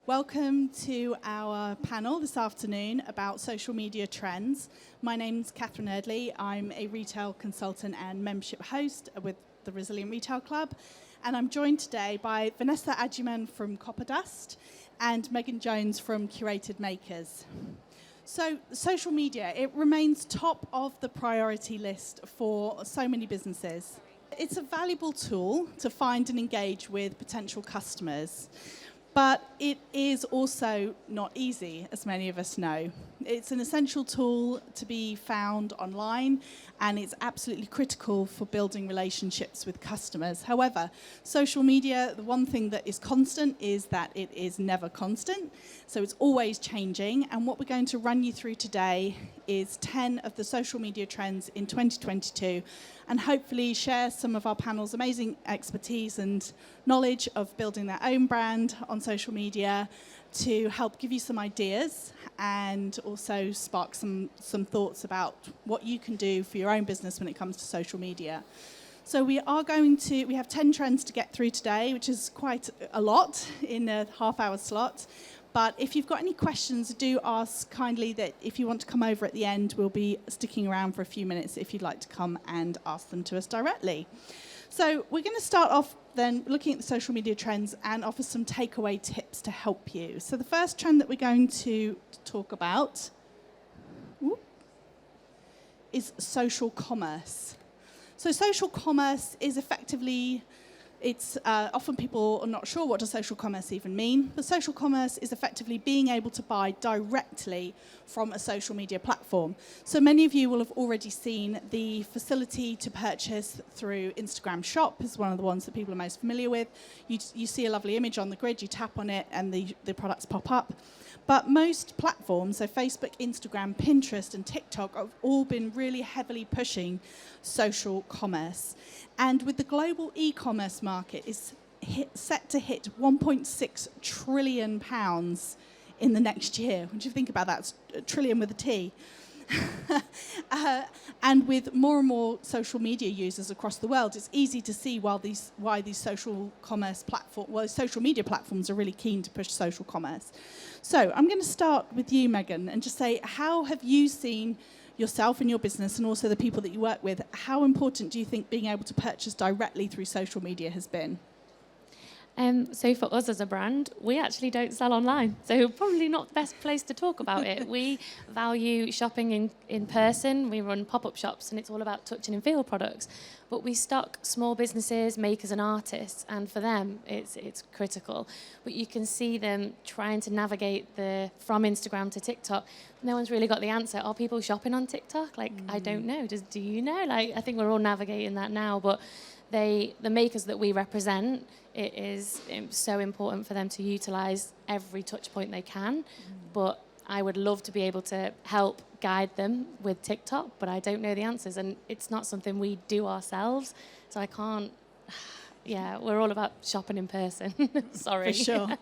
Welcome to our panel this afternoon about social media trends. My name's Catherine Erdley. I'm a retail consultant and membership host with the Resilient Retail Club. And I'm joined today by Vanessa Adjuman from Copper Dust and Megan Jones from Curated Makers. So social media, it remains top of the priority list for so many businesses. It's a valuable tool to find and engage with potential customers. But it is also not easy, as many of us know. It's an essential tool to be found online, and it's absolutely critical for building relationships with customers. However, social media, the one thing that is constant is that it is never constant. So it's always changing. And what we're going to run you through today is 10 of the social media trends in 2022, and hopefully share some of our panel's amazing expertise and knowledge of building their own brand on social media to help give you some ideas and also spark some thoughts about what you can do for your own business when it comes to social media. So we have 10 trends to get through today, which is quite a lot in a half-hour slot. But if you've got any questions, do ask kindly that if you want to come over at the end, we'll be sticking around for a few minutes if you'd like to come and ask them to us directly. So we're going to start off then looking at the social media trends and offer some takeaway tips to help you. So the first trend that we're going to talk about is social commerce. So social commerce is effectively, often people are not sure what does social commerce even mean, but social commerce is effectively being able to buy directly from a social media platform. So many of you will have already seen the facility to purchase through Instagram Shop is one of the ones that people are most familiar with. You see a lovely image on the grid, you tap on it and the products pop up. But most platforms, so Facebook, Instagram, Pinterest, and TikTok, have all been really heavily pushing social commerce. And with the global e-commerce market is set to hit £1.6 trillion in the next year. What do you think about that? It's a trillion with a T. And with more and more social media users across the world, it's easy to see why these social media platforms are really keen to push social commerce. So I'm going to start with you, Megan, and just say, how have you seen yourself and your business and also the people that you work with, how important do you think being able to purchase directly through social media has been? So for us as a brand, we actually don't sell online. So probably not the best place to talk about it. We value shopping in person. We run pop-up shops and it's all about touch and feel products. But we stock small businesses, makers and artists. And for them, it's critical. But you can see them trying to navigate from Instagram to TikTok. No one's really got the answer. Are people shopping on TikTok? I don't know. Do you know? I think we're all navigating that now. But the makers that we represent, it is so important for them to utilise every touch point they can. But I would love to be able to help guide them with TikTok, but I don't know the answers. And it's not something we do ourselves. So I can't, we're all about shopping in person. Sorry. For sure.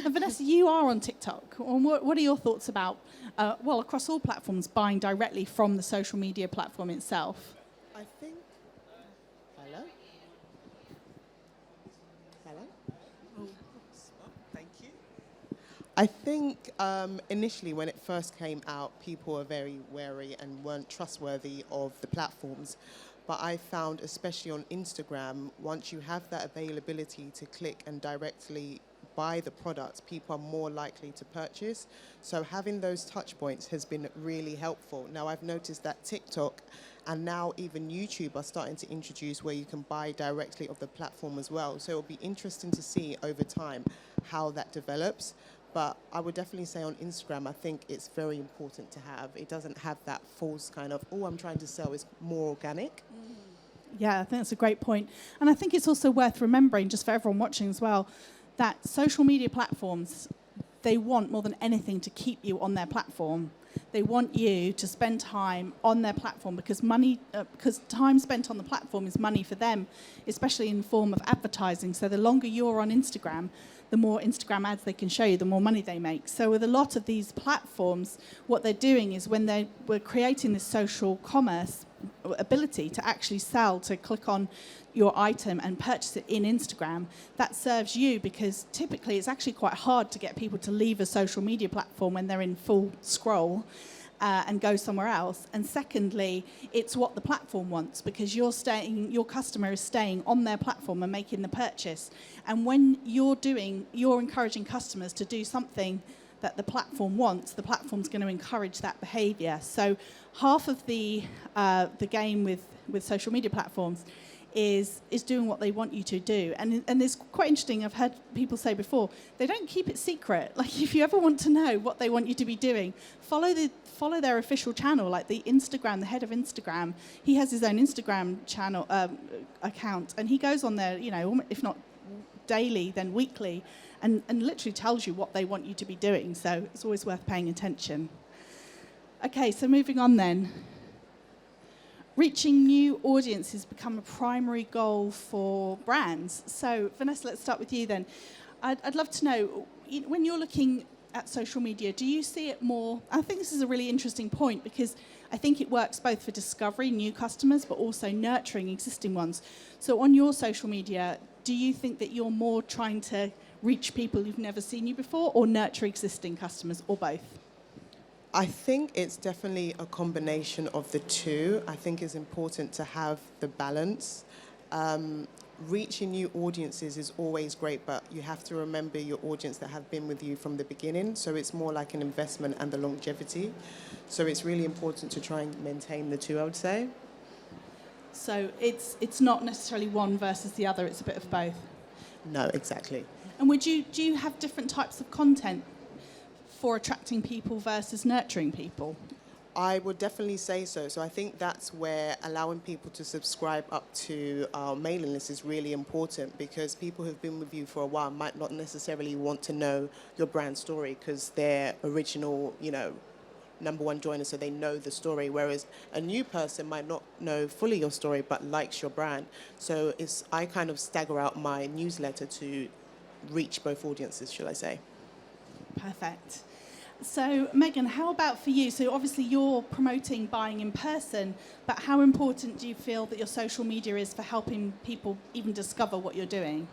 And Vanessa, you are on TikTok. What are your thoughts about, across all platforms, buying directly from the social media platform itself? I think. Hello? Oh, thank you. I think initially when it first came out, people were very wary and weren't trustworthy of the platforms. But I found, especially on Instagram, once you have that availability to click and directly buy the products, people are more likely to purchase. So having those touch points has been really helpful. Now I've noticed that TikTok and now even YouTube are starting to introduce where you can buy directly of the platform as well. So it'll be interesting to see over time how that develops. But I would definitely say on Instagram, I think it's very important to have. It doesn't have that false kind of, I'm trying to sell. It's more organic. Yeah, I think that's a great point. And I think it's also worth remembering, just for everyone watching as well, that social media platforms, they want more than anything to keep you on their platform. They want you to spend time on their platform because time spent on the platform is money for them, especially in the form of advertising. So the longer you're on Instagram, the more Instagram ads they can show you, the more money they make. So with a lot of these platforms, what they're doing is when we're creating this social commerce ability to actually sell, to click on your item and purchase it in Instagram, that serves you, because typically it's actually quite hard to get people to leave a social media platform when they're in full scroll. And go somewhere else. And secondly, it's what the platform wants, because your customer is staying on their platform and making the purchase. And when you're encouraging customers to do something that the platform wants, the platform's going to encourage that behavior. So half of the game with social media platforms is doing what they want you to do. And it's quite interesting, I've heard people say before, they don't keep it secret. Like, if you ever want to know what they want you to be doing, follow their official channel, like the head of Instagram. He has his own Instagram channel account, and he goes on there, if not daily, then weekly, and literally tells you what they want you to be doing. So it's always worth paying attention. Okay, so moving on then. Reaching new audiences become a primary goal for brands. So, Vanessa, let's start with you then. I'd love to know, when you're looking at social media, do you see it more? I think this is a really interesting point, because I think it works both for discovery, new customers, but also nurturing existing ones. So on your social media, do you think that you're more trying to reach people who've never seen you before, or nurture existing customers, or both? I think it's definitely a combination of the two. I think it's important to have the balance. Reaching new audiences is always great, but you have to remember your audience that have been with you from the beginning. So it's more like an investment and the longevity. So it's really important to try and maintain the two, I would say. So it's not necessarily one versus the other, it's a bit of both. No, exactly. And do you have different types of content for attracting people versus nurturing people? I would definitely say so. So I think that's where allowing people to subscribe up to our mailing list is really important, because people who've been with you for a while might not necessarily want to know your brand story because they're original, number one joiner, so they know the story, whereas a new person might not know fully your story but likes your brand. So I kind of stagger out my newsletter to reach both audiences, shall I say. Perfect. So, Megan, how about for you? So obviously you're promoting buying in person, but how important do you feel that your social media is for helping people even discover what you're doing?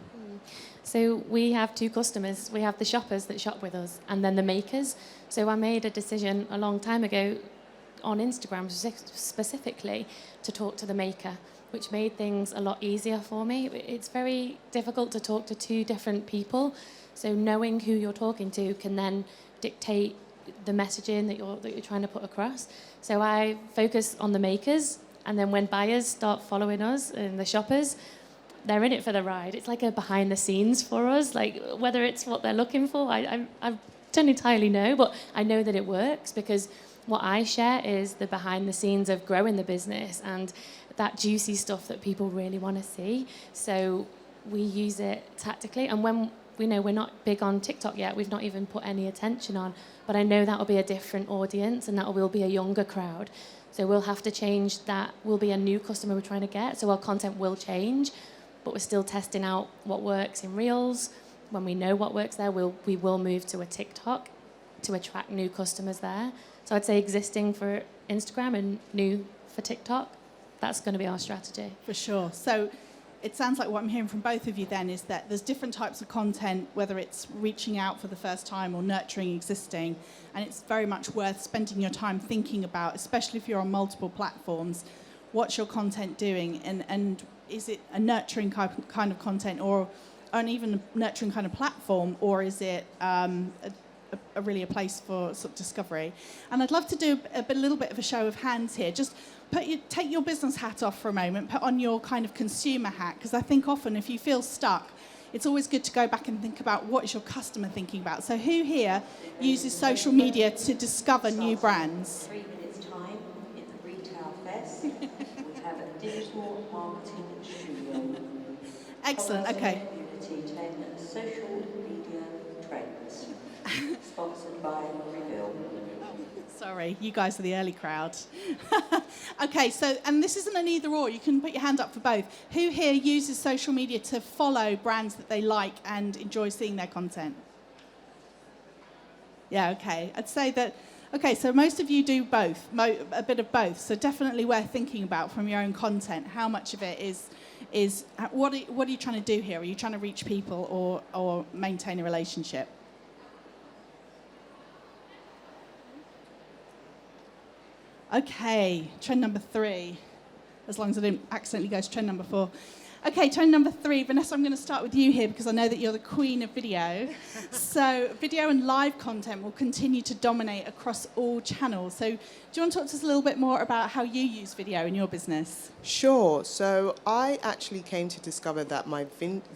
So we have two customers. We have the shoppers that shop with us, and then the makers. So I made a decision a long time ago on Instagram specifically to talk to the maker, which made things a lot easier for me. It's very difficult to talk to two different people. So knowing who you're talking to can then dictate the messaging that you're trying to put across. So I focus on the makers, and then when buyers start following us and the shoppers, they're in it for the ride. It's like a behind the scenes for us. Like, whether it's what they're looking for, I don't entirely know, but I know that it works, because what I share is the behind the scenes of growing the business and that juicy stuff that people really want to see. So we use it tactically, and when we know we're not big on TikTok yet, we've not even put any attention on, but I know that will be a different audience, and that will be a younger crowd. So we'll have to change that. We'll be a new customer we're trying to get, so our content will change, but we're still testing out what works in Reels. When we know what works there, we will move to a TikTok to attract new customers there. So I'd say existing for Instagram and new for TikTok. That's going to be our strategy. For sure. So it sounds like what I'm hearing from both of you then is that there's different types of content, whether it's reaching out for the first time or nurturing existing, and it's very much worth spending your time thinking about, especially if you're on multiple platforms, what's your content doing, and is it a nurturing kind of content, or an even a nurturing kind of platform, or is it really a place for sort of discovery? And I'd love to do a little bit of a show of hands here. Just take your business hat off for a moment, put on your kind of consumer hat, because I think often if you feel stuck, it's always good to go back and think about what is your customer thinking about. So who here uses social media to discover new brands? 3 minutes time in the Retail Fest. We have a digital marketing studio. Excellent, okay. Community 10 social media trends. Sponsored by Reveal. Sorry, you guys are the early crowd. Okay, so, and this isn't an either or, you can put your hand up for both. Who here uses social media to follow brands that they like and enjoy seeing their content? Yeah, okay. I'd say that Okay, so most of you do both, a bit of both. So definitely worth thinking about from your own content. How much of it is what are you trying to do here? Are you trying to reach people or maintain a relationship? Okay, trend number 3. As long as I didn't accidentally go to trend number 4. Okay, trend number 3. Vanessa, I'm going to start with you here because I know that you're the queen of video. So video and live content will continue to dominate across all channels. So do you want to talk to us a little bit more about how you use video in your business? Sure. So I actually came to discover that my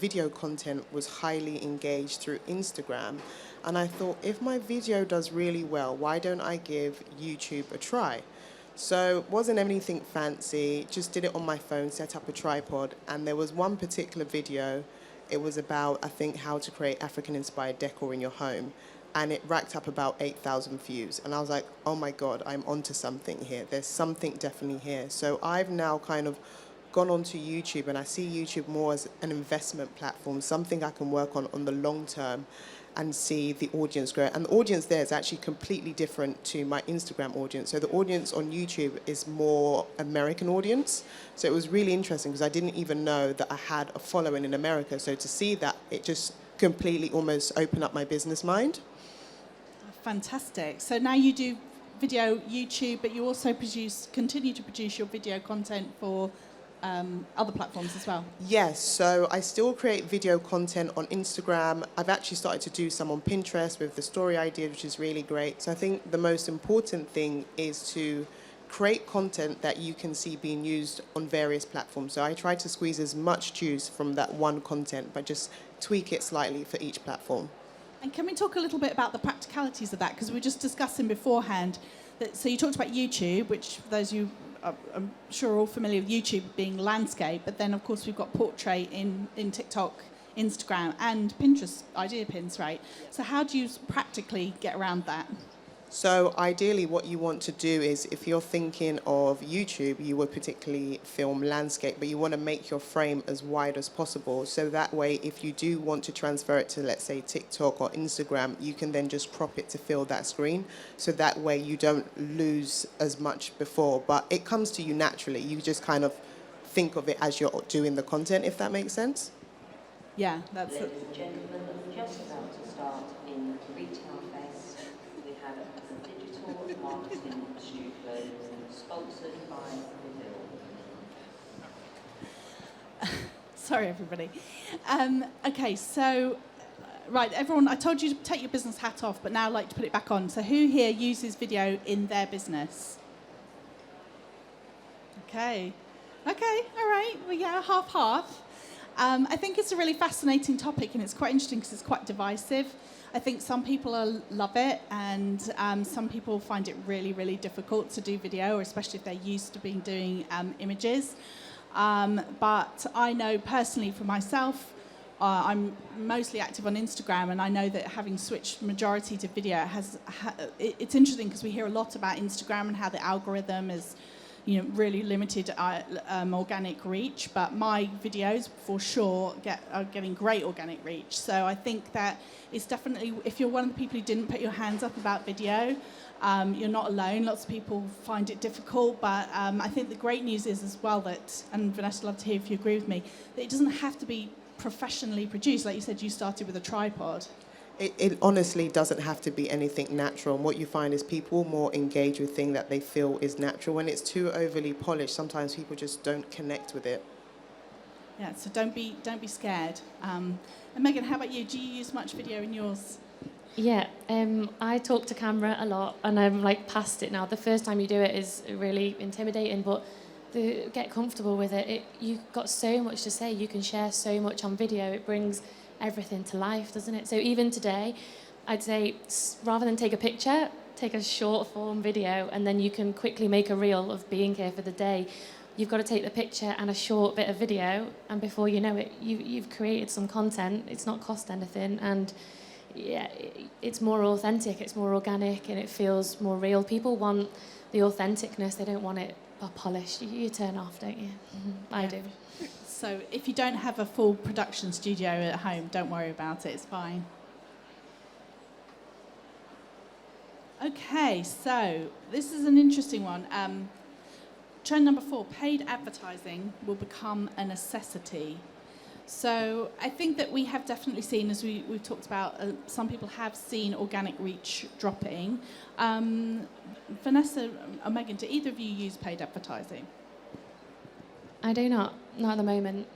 video content was highly engaged through Instagram. And I thought, if my video does really well, why don't I give YouTube a try? So it wasn't anything fancy, just did it on my phone, set up a tripod, and there was one particular video. It was about, I think, how to create African-inspired decor in your home, and it racked up about 8,000 views. And I was like, oh my God, I'm onto something here. There's something definitely here. So I've now kind of gone onto YouTube, and I see YouTube more as an investment platform, something I can work on the long term and see the audience grow. And the audience there is actually completely different to my Instagram audience. So the audience on YouTube is more American audience. So it was really interesting because I didn't even know that I had a following in America. So to see that, it just completely almost opened up my business mind. Fantastic. So now you do video, YouTube, but you also continue to produce your video content for other platforms as well? Yes, so I still create video content on Instagram. I've actually started to do some on Pinterest with the story idea, which is really great. So I think the most important thing is to create content that you can see being used on various platforms. So I try to squeeze as much juice from that one content, but just tweak it slightly for each platform. And can we talk a little bit about the practicalities of that? Because we were just discussing beforehand that, so you talked about YouTube, which for those of you I'm sure are all familiar with YouTube being landscape, but then of course we've got portrait in TikTok, Instagram, and Pinterest idea pins, right? So how do you practically get around that? So ideally what you want to do is, if you're thinking of YouTube, you would particularly film landscape, but you want to make your frame as wide as possible. So that way, if you do want to transfer it to, let's say, TikTok or Instagram, you can then just crop it to fill that screen. So that way you don't lose as much before, but it comes to you naturally. You just kind of think of it as you're doing the content, if that makes sense. Yeah, that's it. Ladies and gentlemen, just about to start in Retail Fest. We have the digital marketing studio sponsored by Brazil. Sorry, everybody. Okay, so, right, everyone, I told you to take your business hat off, but now I'd like to put it back on. So who here uses video in their business? Okay, all right, well, yeah, half-half. I think it's a really fascinating topic, and it's quite interesting because it's quite divisive. I think some people love it, and some people find it really, really difficult to do video, especially if they're used to doing images. But I know personally for myself, I'm mostly active on Instagram, and I know that having switched majority to video it's interesting because we hear a lot about Instagram and how the algorithm is, really limited organic reach, but my videos for sure are getting great organic reach. So I think that it's definitely, if you're one of the people who didn't put your hands up about video, you're not alone. Lots of people find it difficult, but I think the great news is as well that, and Vanessa, I'd love to hear if you agree with me, that it doesn't have to be professionally produced. Like you said, you started with a tripod. It honestly doesn't have to be anything natural. And what you find is people more engage with things that they feel is natural. When it's too overly polished, sometimes people just don't connect with it. Yeah, so don't be scared. And Megan, how about you? Do you use much video in yours? Yeah, I talk to camera a lot, and I'm past it now. The first time you do it is really intimidating, but get comfortable with it. You've got so much to say. You can share so much on video. It brings everything to life, doesn't it? So even today, I'd say rather than take a picture, take a short form video, and then you can quickly make a reel of being here for the day. You've got to take the picture and a short bit of video, and before you know it, you've created some content. It's not cost anything, and yeah, it's more authentic, it's more organic, and it feels more real. People want the authenticness, they don't want it polished. You turn off, don't you? Mm-hmm. I do. So if you don't have a full production studio at home, don't worry about it, it's fine. Okay, so this is an interesting one. Trend number 4, paid advertising will become a necessity. So I think that we have definitely seen, as we've talked about, some people have seen organic reach dropping. Vanessa or Megan, do either of you use paid advertising? I do not at the moment.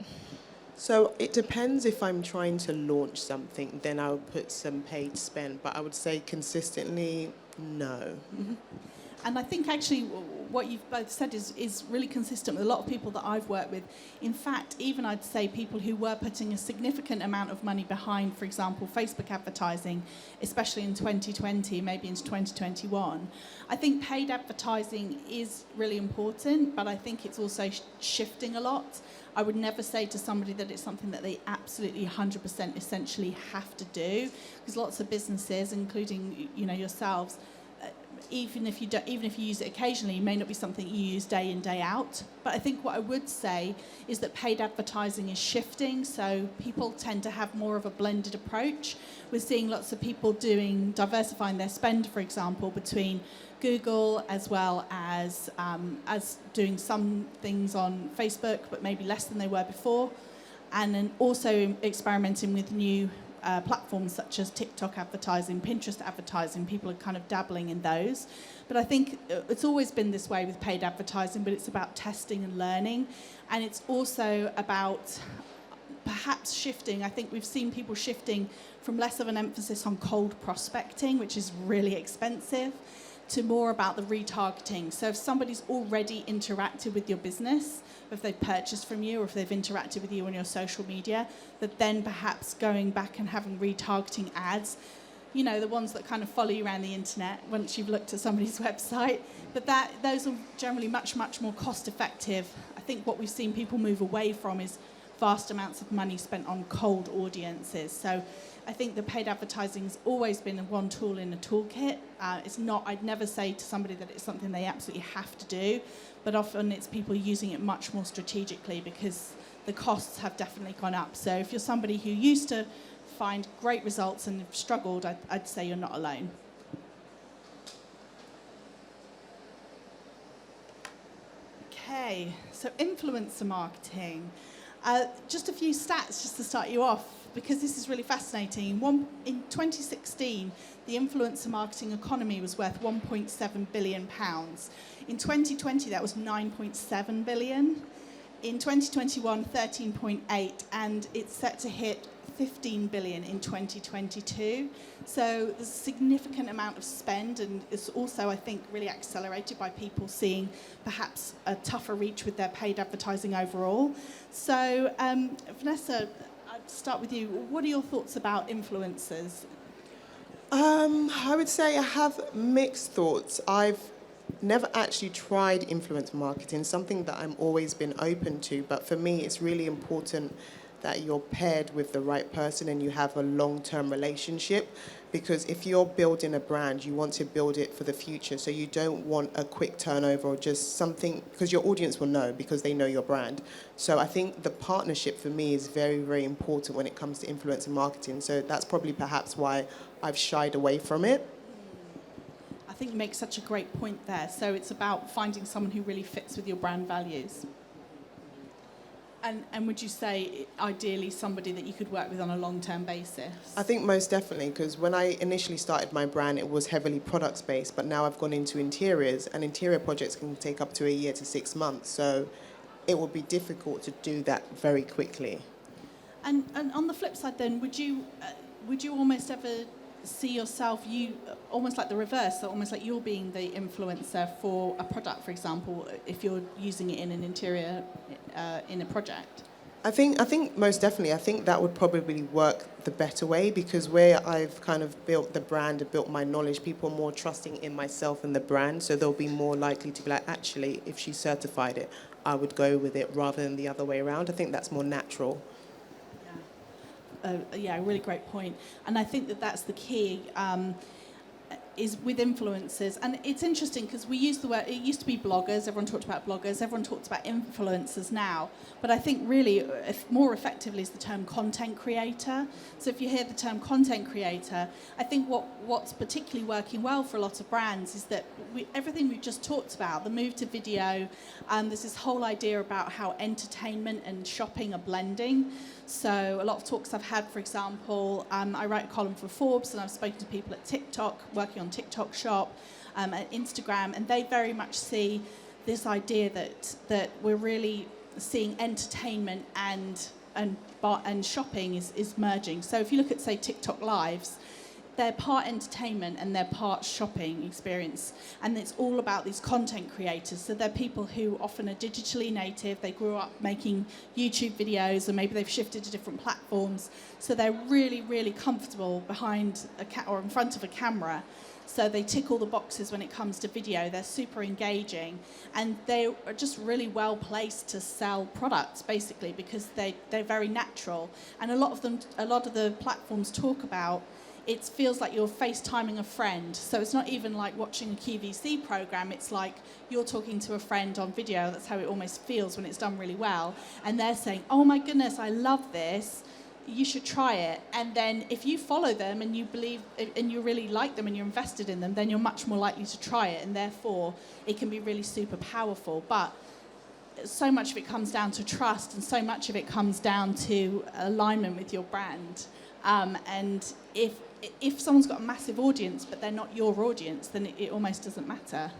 So it depends. If I'm trying to launch something, then I'll put some paid spend, but I would say consistently, no. And I think actually what you've both said is really consistent with a lot of people that I've worked with. In fact, even I'd say people who were putting a significant amount of money behind, for example, Facebook advertising, especially in 2020, maybe into 2021. I think paid advertising is really important, but I think it's also shifting a lot. I would never say to somebody that it's something that they absolutely 100% essentially have to do, because lots of businesses, including yourselves, even if you use it occasionally, it may not be something you use day in, day out. But I think what I would say is that paid advertising is shifting, so people tend to have more of a blended approach. We're seeing lots of people diversifying their spend, for example, between Google as well as doing some things on Facebook, but maybe less than they were before, and then also experimenting with new platforms such as TikTok advertising, Pinterest advertising. People are kind of dabbling in those. But I think it's always been this way with paid advertising, but it's about testing and learning. And it's also about perhaps shifting. I think we've seen people shifting from less of an emphasis on cold prospecting, which is really expensive, to more about the retargeting. So if somebody's already interacted with your business, if they've purchased from you or if they've interacted with you on your social media, that then perhaps going back and having retargeting ads, the ones that kind of follow you around the internet once you've looked at somebody's website, but those are generally much, much more cost effective. I think what we've seen people move away from is vast amounts of money spent on cold audiences. So I think the paid advertising has always been one tool in a toolkit. I'd never say to somebody that it's something they absolutely have to do, but often it's people using it much more strategically because the costs have definitely gone up. So if you're somebody who used to find great results and have struggled, I'd say you're not alone. Okay, so influencer marketing. Just a few stats just to start you off, because this is really fascinating. In 2016, the influencer marketing economy was worth £1.7 billion. In 2020, that was £9.7 billion. In 2021, 13.8, and it's set to hit 15 billion in 2022. So there's a significant amount of spend, and it's also, I think, really accelerated by people seeing perhaps a tougher reach with their paid advertising overall. So Vanessa, I'd start with you. What are your thoughts about influencers? I would say I have mixed thoughts. I've never actually tried influence marketing, something that I'm always been open to, but for me it's really important that you're paired with the right person and you have a long-term relationship, because if you're building a brand, you want to build it for the future, so you don't want a quick turnover or just something, because your audience will know because they know your brand. So I think the partnership for me is very, very important when it comes to influencer marketing, so that's probably perhaps why I've shied away from it. I think you make such a great point there. So it's about finding someone who really fits with your brand values. And would you say, ideally, somebody that you could work with on a long-term basis? I think most definitely, because when I initially started my brand, it was heavily products-based, but now I've gone into interiors, and interior projects can take up to a year to 6 months, so it would be difficult to do that very quickly. And on the flip side then, would you almost ever see yourself, almost like the reverse, so almost like you're being the influencer for a product, for example, if you're using it in an interior, in a project? I think most definitely, I think that would probably work the better way, because where I've kind of built the brand and built my knowledge, people are more trusting in myself and the brand, so they'll be more likely to be like, actually, if she certified it, I would go with it rather than the other way around. I think that's more natural. Yeah, really great point. And I think that that's the key. is with influencers. And it's interesting because we use the word, it used to be bloggers, everyone talked about bloggers, everyone talks about influencers now. But I think really more effectively is the term content creator. So if you hear the term content creator, I think what's particularly working well for a lot of brands is that everything we've just talked about, the move to video, there's this whole idea about how entertainment and shopping are blending. So a lot of talks I've had, for example, I write a column for Forbes, and I've spoken to people at TikTok, working on TikTok Shop, at Instagram, and they very much see this idea that we're really seeing entertainment and shopping is merging. So if you look at, say, TikTok Lives, they're part entertainment and they're part shopping experience. And it's all about these content creators. So they're people who often are digitally native. They grew up making YouTube videos, or maybe they've shifted to different platforms. So they're really, really comfortable behind or in front of a camera. So they tick all the boxes when it comes to video. They're super engaging. And they are just really well placed to sell products, basically, because they're very natural. And a lot of the platforms talk about it feels like you're FaceTiming a friend. So it's not even like watching a QVC program. It's like you're talking to a friend on video. That's how it almost feels when it's done really well. And they're saying, oh my goodness, I love this. You should try it. And then if you follow them and you believe and you really like them and you're invested in them, then you're much more likely to try it. And therefore, it can be really super powerful. But so much of it comes down to trust, and so much of it comes down to alignment with your brand. And if someone's got a massive audience but they're not your audience, then it almost doesn't matter.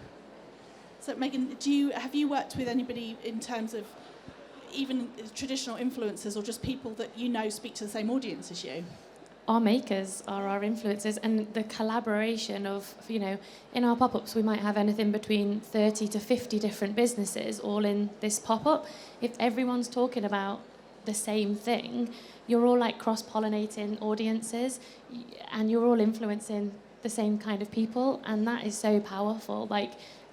So Megan, have you worked with anybody in terms of even traditional influencers, or just people that you know speak to the same audience as you? Our makers are our influencers, and the collaboration of, in our pop-ups we might have anything between 30 to 50 different businesses all in this pop-up. If everyone's talking about the same thing, you're all like cross-pollinating audiences, and you're all influencing the same kind of people, and that is so powerful,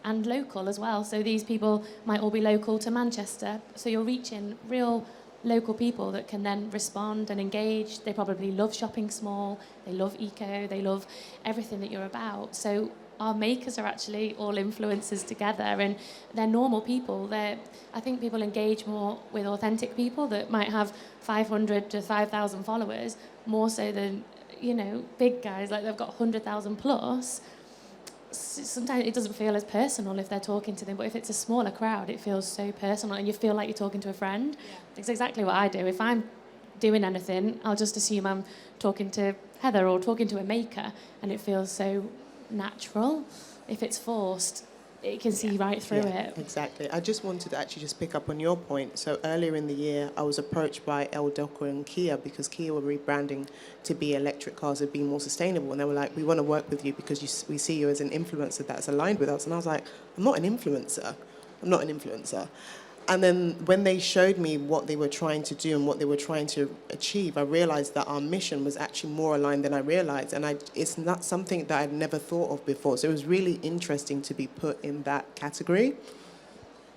and local as well. So these people might all be local to Manchester, so you're reaching real local people that can then respond and engage. They probably love shopping small, they love eco, they love everything that you're about. So our makers are actually all influencers together, and they're normal people. I think people engage more with authentic people that might have 500 to 5,000 followers, more so than, big guys, like they've got 100,000 plus. Sometimes it doesn't feel as personal if they're talking to them, but if it's a smaller crowd, it feels so personal, and you feel like you're talking to a friend. Yeah. It's exactly what I do. If I'm doing anything, I'll just assume I'm talking to Heather or talking to a maker, and it feels so natural. If it's forced, it can see right through it. Exactly. I just wanted to actually just pick up on your point. So earlier in the year, I was approached by El Docker and Kia, because Kia were rebranding to be electric cars and be more sustainable. And they were like, we want to work with you because we see you as an influencer that's aligned with us. And I was like, I'm not an influencer. And then when they showed me what they were trying to do and what they were trying to achieve, I realized that our mission was actually more aligned than I realized. And it's not something that I'd never thought of before. So it was really interesting to be put in that category.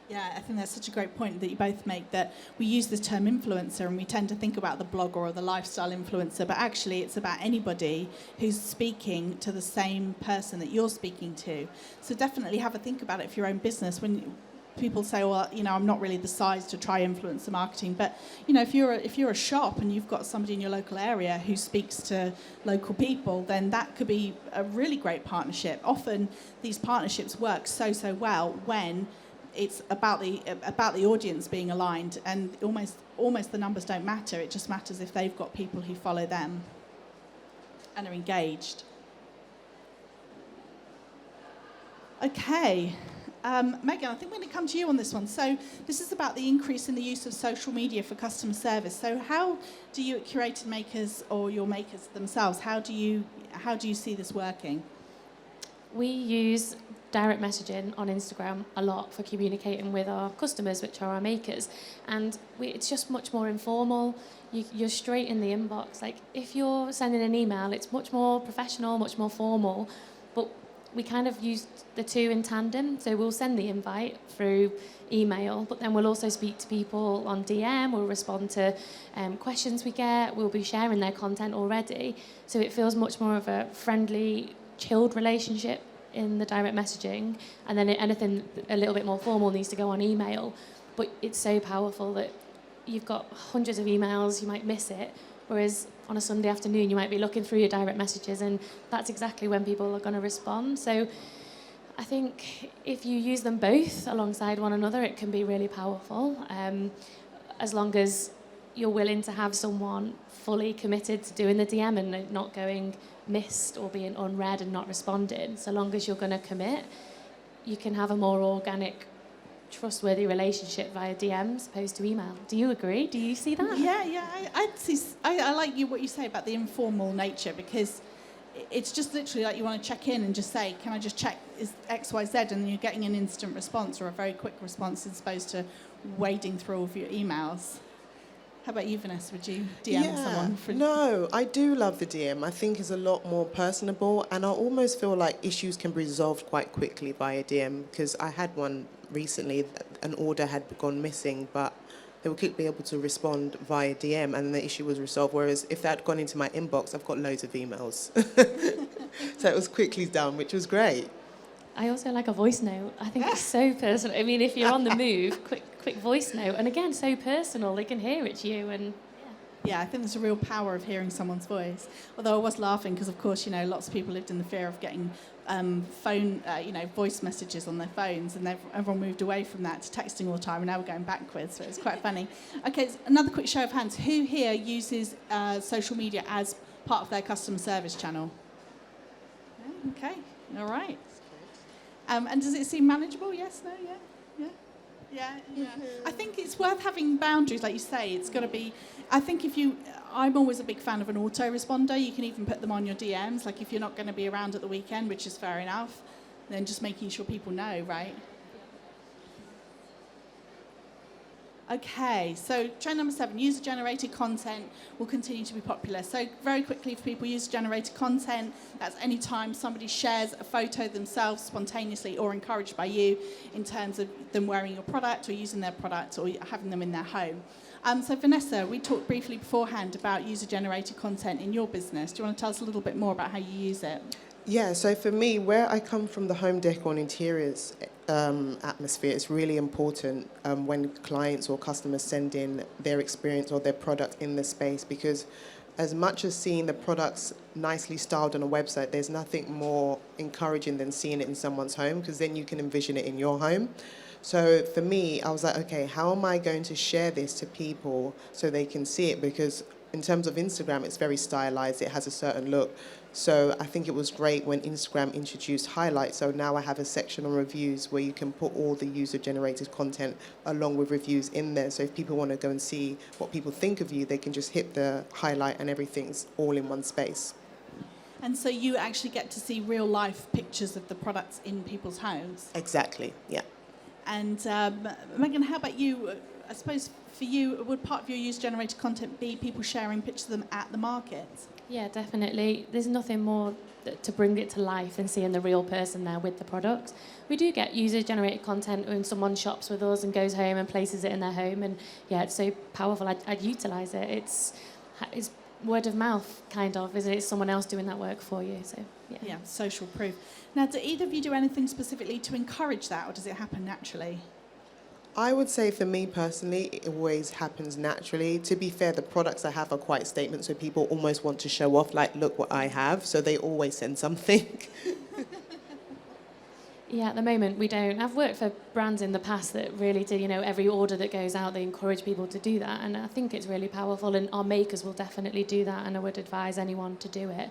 Yeah, I think that's such a great point that you both make, that we use the term influencer and we tend to think about the blogger or the lifestyle influencer, but actually it's about anybody who's speaking to the same person that you're speaking to. So definitely have a think about it for your own business. When people say, well, I'm not really the size to try influencer marketing, but if you're a shop and you've got somebody in your local area who speaks to local people, then that could be a really great partnership. Often these partnerships work so well when it's about the audience being aligned, and almost the numbers don't matter. It just matters if they've got people who follow them and are engaged. Okay. Megan, I think we're going to come to you on this one. So this is about the increase in the use of social media for customer service. So how do you at Curated Makers, or your makers themselves, how do you see this working? We use direct messaging on Instagram a lot for communicating with our customers, which are our makers. And it's just much more informal. You're straight in the inbox. Like if you're sending an email, it's much more professional, much more formal. But we kind of use the two in tandem. So we'll send the invite through email, but then we'll also speak to people on DM. We'll respond to questions we get. We'll be sharing their content already. So it feels much more of a friendly chilled relationship in the direct messaging, and then anything a little bit more formal needs to go on email. But it's so powerful that you've got hundreds of emails, you might miss it, whereas on a Sunday afternoon you might be looking through your direct messages, and that's exactly when people are going to respond. So I think if you use them both alongside one another, it can be really powerful, as long as you're willing to have someone fully committed to doing the DM and it not going missed or being unread and not responding. So long as you're going to commit, you can have a more organic, trustworthy relationship via DMs opposed to email. Do you agree? Do you see that? Yeah. I like what you say about the informal nature, because it's just literally like you want to check in and just say, can I just check is X, Y, Z? And then you're getting an instant response or a very quick response as opposed to wading through all of your emails. How about you, Vanessa? Would you DM someone? No, I do love the DM. I think it's a lot more personable, and I almost feel like issues can be resolved quite quickly via DM, because I had one recently, an order had gone missing, but they were quickly able to respond via DM and the issue was resolved, whereas if that had gone into my inbox, I've got loads of emails. So it was quickly done, which was great. I also like a voice note. I think it's so personal. I mean, if you're on the move, quick voice note. And again, so personal. They can hear it's you. And yeah, I think there's a real power of hearing someone's voice. Although I was laughing because, of course, lots of people lived in the fear of getting voice messages on their phones, and everyone moved away from that to texting all the time, and now we're going backwards, so it's quite funny. Okay, so another quick show of hands. Who here uses social media as part of their customer service channel? Okay, all right. And does it seem manageable? Yes, no, yeah. I think it's worth having boundaries, like you say. It's got to be. I think I'm always a big fan of an autoresponder. You can even put them on your DMs. Like if you're not going to be around at the weekend, which is fair enough, then just making sure people know, right? Okay, so trend number 7, user-generated content will continue to be popular. So very quickly for people, user-generated content, that's any time somebody shares a photo themselves spontaneously or encouraged by you in terms of them wearing your product or using their product or having them in their home. So Vanessa, we talked briefly beforehand about user-generated content in your business. Do you want to tell us a little bit more about how you use it? Yeah, so for me, where I come from, the home decor and interiors atmosphere, it's really important when clients or customers send in their experience or their product in the space, because as much as seeing the products nicely styled on a website, there's nothing more encouraging than seeing it in someone's home, because then you can envision it in your home. So for me, I was like, okay, how am I going to share this to people so they can see it? Because in terms of Instagram, it's very stylized, it has a certain look. So I think it was great when Instagram introduced highlights. So now I have a section on reviews where you can put all the user-generated content along with reviews in there. So if people want to go and see what people think of you, they can just hit the highlight and everything's all in one space. And so you actually get to see real-life pictures of the products in people's homes? Exactly, yeah. And Megan, how about you? I suppose for you, would part of your user-generated content be people sharing pictures of them at the market? yeah, definitely. There's nothing more to bring it to life than seeing the real person there with the product. We do get user-generated content when someone shops with us and goes home and places it in their home, and yeah, it's so powerful. I'd utilise it. It's word of mouth, kind of, isn't it? It's someone else doing that work for you. So yeah, social proof. Now, do either of you do anything specifically to encourage that, or does it happen naturally? I would say for me personally, it always happens naturally. To be fair, the products I have are quite statements, so people almost want to show off, like, look what I have, so they always send something. Yeah, at the moment we don't. I've worked for brands in the past that really do, every order that goes out, they encourage people to do that, and I think it's really powerful, and our makers will definitely do that, and I would advise anyone to do it,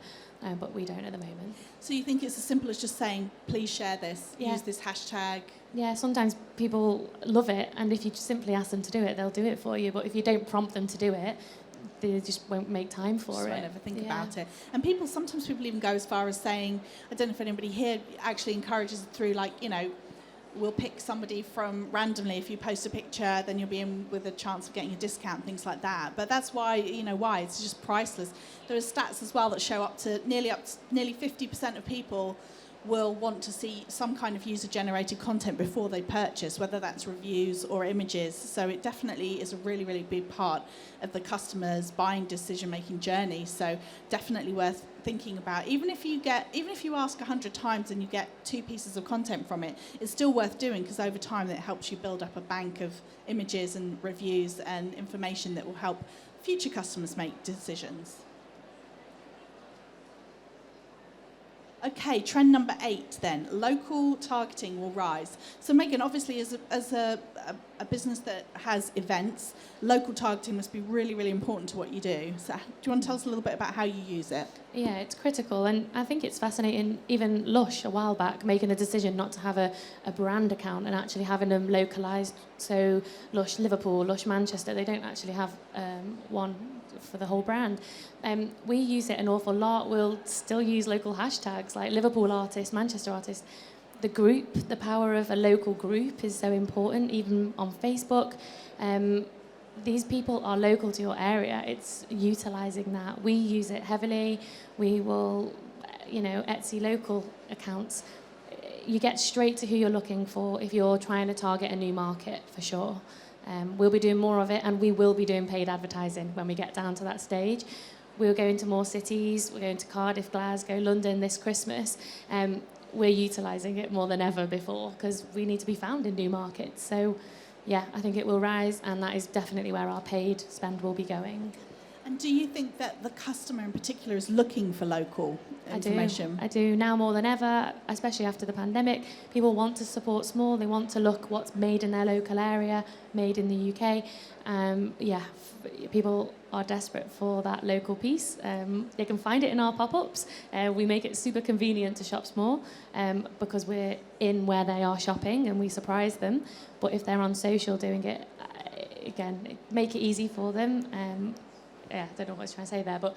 but we don't at the moment. So you think it's as simple as just saying, please share this, use this hashtag? Yeah, sometimes people love it, and if you just simply ask them to do it, they'll do it for you, but if you don't prompt them to do it, they just won't make time for just it. Won't ever think about it. And sometimes people even go as far as saying, I don't know if anybody here actually encourages it through, like, we'll pick somebody from randomly. If you post a picture, then you'll be in with a chance of getting a discount, things like that. But that's why, it's just priceless. There are stats as well that show nearly 50% of people will want to see some kind of user-generated content before they purchase, whether that's reviews or images. So it definitely is a really, really big part of the customer's buying decision-making journey. So definitely worth thinking about. Even if you ask 100 times and you get 2 pieces of content from it, it's still worth doing, because over time it helps you build up a bank of images and reviews and information that will help future customers make decisions. Okay, trend number 8 then. Local targeting will rise. So Megan, obviously as a business that has events, local targeting must be really, really important to what you do. So do you want to tell us a little bit about how you use it? Yeah, it's critical, and I think it's fascinating. Even Lush a while back making the decision not to have a brand account and actually having them localised. So Lush Liverpool, Lush Manchester, they don't actually have one for the whole brand. We use it an awful lot. We'll still use local hashtags like Liverpool artist, Manchester artist. The group, the power of a local group is so important, even on Facebook. These people are local to your area. It's utilising that. We use it heavily. We will, Etsy local accounts. You get straight to who you're looking for if you're trying to target a new market, for sure. We'll be doing more of it, and we will be doing paid advertising when we get down to that stage. We'll go into more cities. We're going to Cardiff, Glasgow, London this Christmas. We're utilising it more than ever before because we need to be found in new markets. So, yeah, I think it will rise, and that is definitely where our paid spend will be going. And do you think that the customer in particular is looking for local information? I do. Now more than ever, especially after the pandemic. People want to support small. They want to look what's made in their local area, made in the UK. People are desperate for that local piece. They can find it in our pop-ups. We make it super convenient to shop small because we're in where they are shopping and we surprise them. But if they're on social doing it, again, make it easy for them. I don't know what I was trying to say there, but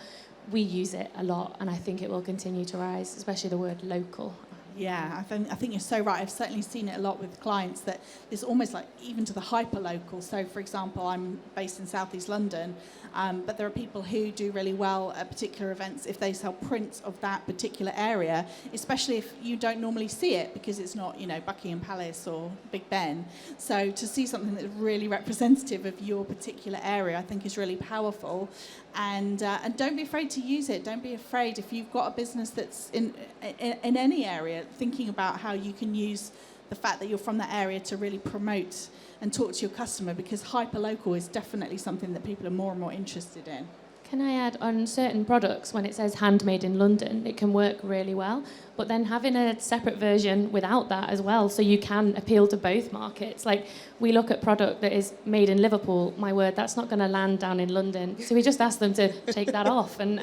we use it a lot, and I think it will continue to rise, especially the word local. Yeah, I think you're so right. I've certainly seen it a lot with clients that it's almost like even to the hyper-local. So, for example, I'm based in South East London, but there are people who do really well at particular events if they sell prints of that particular area, especially if you don't normally see it because it's not, Buckingham Palace or Big Ben. So to see something that's really representative of your particular area, I think is really powerful. And don't be afraid to use it. Don't be afraid if you've got a business that's in any area, thinking about how you can use the fact that you're from that area to really promote and talk to your customer, because hyper-local is definitely something that people are more and more interested in. Can I add, on certain products, when it says handmade in London, it can work really well, but then having a separate version without that as well, so you can appeal to both markets. Like, we look at product that is made in Liverpool, my word, that's not going to land down in London. So we just ask them to take that off and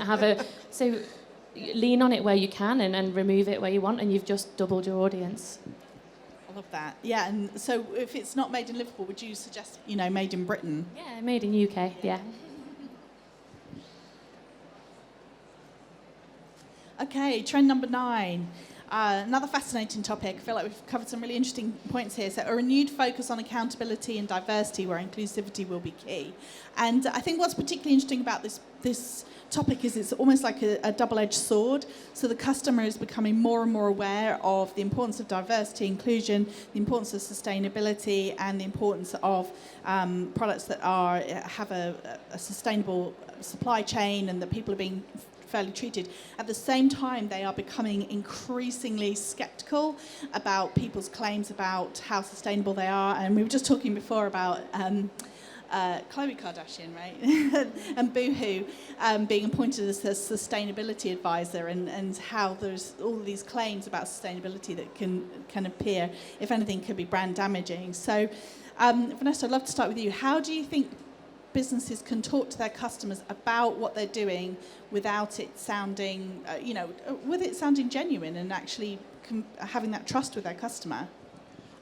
so lean on it where you can and remove it where you want, and you've just doubled your audience. I love that. Yeah, and so if it's not made in Liverpool, would you suggest, made in Britain? Yeah, made in UK, yeah. Okay, trend number 9. Another fascinating topic. I feel like we've covered some really interesting points here. So a renewed focus on accountability and diversity, where inclusivity will be key. And I think what's particularly interesting about this topic is it's almost like a double-edged sword. So the customer is becoming more and more aware of the importance of diversity, inclusion, the importance of sustainability, and the importance of products that have a sustainable supply chain, and that people are being fairly treated. At the same time, they are becoming increasingly sceptical about people's claims about how sustainable they are. And we were just talking before about Khloe Kardashian, right? And Boohoo being appointed as a sustainability advisor, and how there's all of these claims about sustainability that can appear, if anything, could be brand damaging. So, Vanessa, I'd love to start with you. How do you think businesses can talk to their customers about what they're doing without it sounding, with it sounding genuine and actually having that trust with their customer?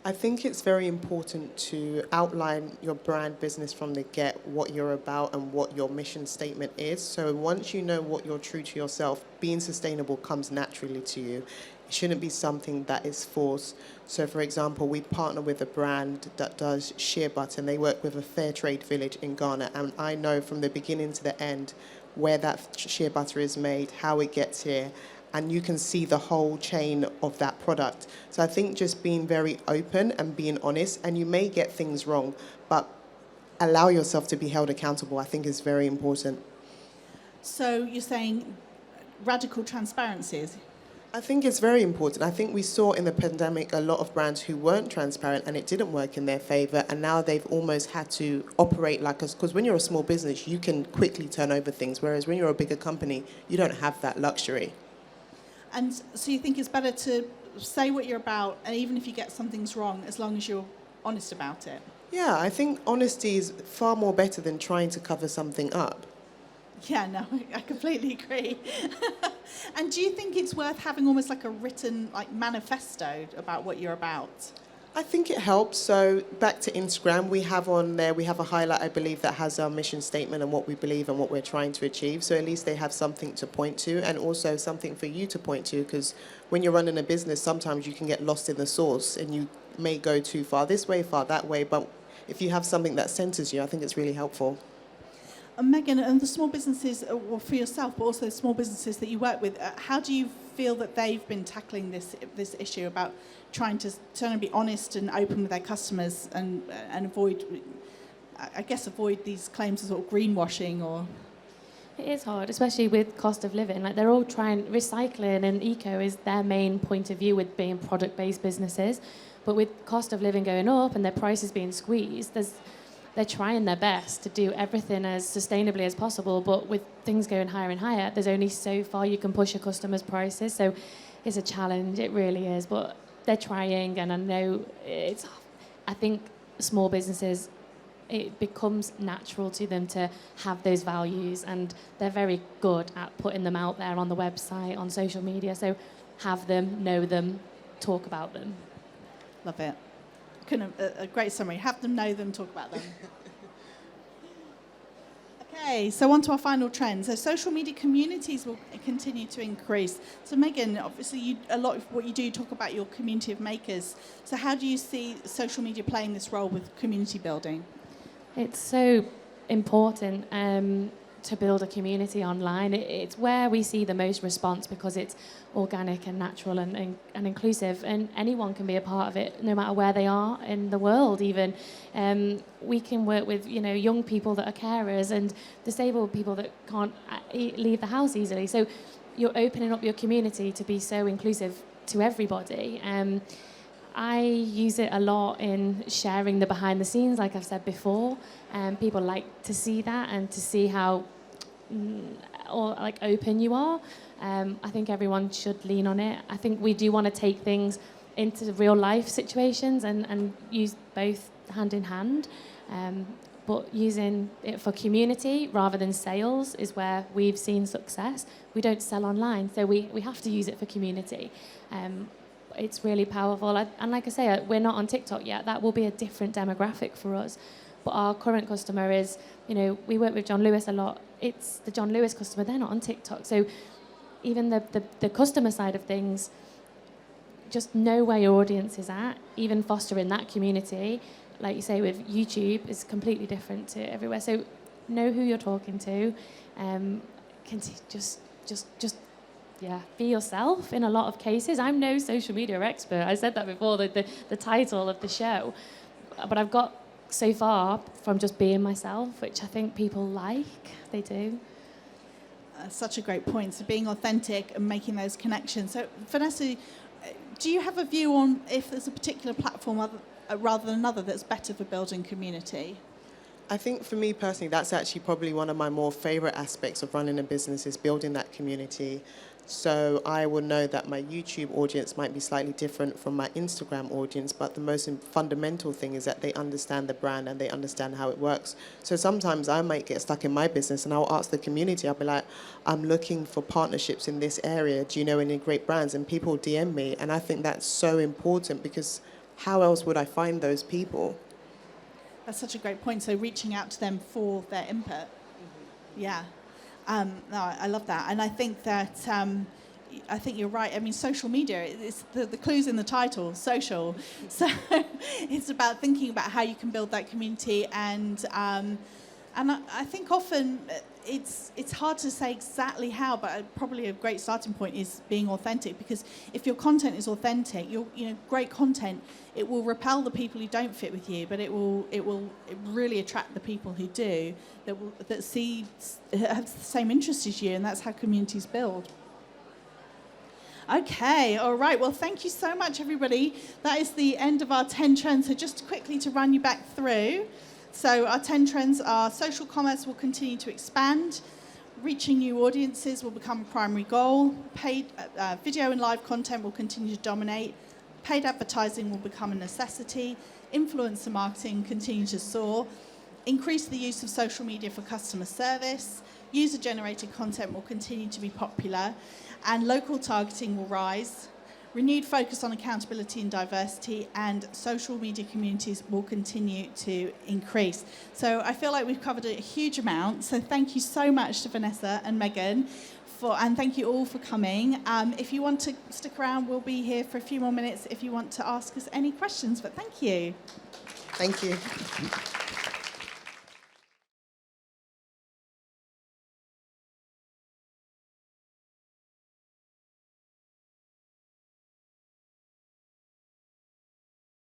I think it's very important to outline your brand business from the get, what you're about and what your mission statement is. So once you know what you're true to yourself, being sustainable comes naturally to you. It shouldn't be something that is forced. So, for example, we partner with a brand that does shea butter, and they work with a fair trade village in Ghana. And I know from the beginning to the end where that shea butter is made, how it gets here, and you can see the whole chain of that product. So I think just being very open and being honest, and you may get things wrong, but allow yourself to be held accountable, I think is very important. So you're saying radical transparency. I think it's very important. I think we saw in the pandemic a lot of brands who weren't transparent and it didn't work in their favor, and now they've almost had to operate like us, because when you're a small business, you can quickly turn over things, whereas when you're a bigger company, you don't have that luxury. And so you think it's better to say what you're about, and even if you get some things wrong, as long as you're honest about it? Yeah, I think honesty is far more better than trying to cover something up. Yeah, no, I completely agree. And do you think it's worth having almost like a written manifesto about what you're about? I think it helps. So back to Instagram, we have on there, we have a highlight, I believe, that has our mission statement and what we believe and what we're trying to achieve. So at least they have something to point to, and also something for you to point to, because when you're running a business, sometimes you can get lost in the source and you may go too far this way, far that way. But if you have something that centers you, I think it's really helpful. And Megan, and the small businesses, or for yourself, but also the small businesses that you work with, how do you feel that they've been tackling this issue about trying to be honest and open with their customers and avoid these claims of sort of greenwashing? Or It is hard, especially with cost of living. Like, they're all trying, recycling and eco is their main point of view with being product-based businesses. But with cost of living going up and their prices being squeezed, they're trying their best to do everything as sustainably as possible, but with things going higher and higher, there's only so far you can push your customers' prices. So it's a challenge, it really is. But they're trying, and I know I think small businesses, it becomes natural to them to have those values, and they're very good at putting them out there on the website, on social media. So have them, know them, talk about them. love it. A great summary. Have them, know them, talk about them. Okay, so on to our final trend. So social media communities will continue to increase. So Megan, obviously a lot of what you do talk about your community of makers. So how do you see social media playing this role with community building? It's so important to build a community online. It's where we see the most response because it's organic and natural and inclusive, and anyone can be a part of it no matter where they are in the world. Even we can work with young people that are carers and disabled people that can't leave the house easily. So you're opening up your community to be so inclusive to everybody. I use it a lot in sharing the behind the scenes, like I've said before. People like to see that and to see how open you are. I think everyone should lean on it. I think we do want to take things into real life situations and use both hand in hand. But using it for community rather than sales is where we've seen success. We don't sell online, so we have to use it for community. It's really powerful. And like I say, we're not on TikTok yet. That will be a different demographic for us. But our current customer is, we work with John Lewis a lot. It's the John Lewis customer. They're not on TikTok. So even the customer side of things, just know where your audience is at, even fostering that community. Like you say, with YouTube, is completely different to everywhere. So know who you're talking to. Be yourself in a lot of cases. I'm no social media expert. I said that before, the title of the show. But I've got so far from just being myself, which I think people like. They do. Such a great point. So being authentic and making those connections. So Vanessa, do you have a view on if there's a particular platform rather than another that's better for building community? I think for me personally, that's actually probably one of my more favorite aspects of running a business, is building that community. So I will know that my YouTube audience might be slightly different from my Instagram audience, but the most fundamental thing is that they understand the brand and they understand how it works. So sometimes I might get stuck in my business and I'll ask the community, I'll be like, I'm looking for partnerships in this area. Do you know any great brands? And people DM me. And I think that's so important, because how else would I find those people? That's such a great point. So reaching out to them for their input. Mm-hmm. Yeah. No, I love that. And I think that, I think you're right. I mean, social media, it's the clue's in the title, social. So it's about thinking about how you can build that community. And I think often it's hard to say exactly how, but probably a great starting point is being authentic, because if your content is authentic, great content, it will repel the people who don't fit with you, but it will really attract the people who do, that have the same interests as you, and that's how communities build. Okay, all right. Well, thank you so much, everybody. That is the end of our 10 trends. So just quickly to run you back through. So our 10 trends are: social commerce will continue to expand, reaching new audiences will become a primary goal, paid video and live content will continue to dominate, paid advertising will become a necessity, influencer marketing continue to soar, increase the use of social media for customer service, user-generated content will continue to be popular, and local targeting will rise. Renewed focus on accountability and diversity, and social media communities will continue to increase. So I feel like we've covered a huge amount. So thank you so much to Vanessa and Megan, and thank you all for coming. If you want to stick around, we'll be here for a few more minutes if you want to ask us any questions. But thank you. Thank you.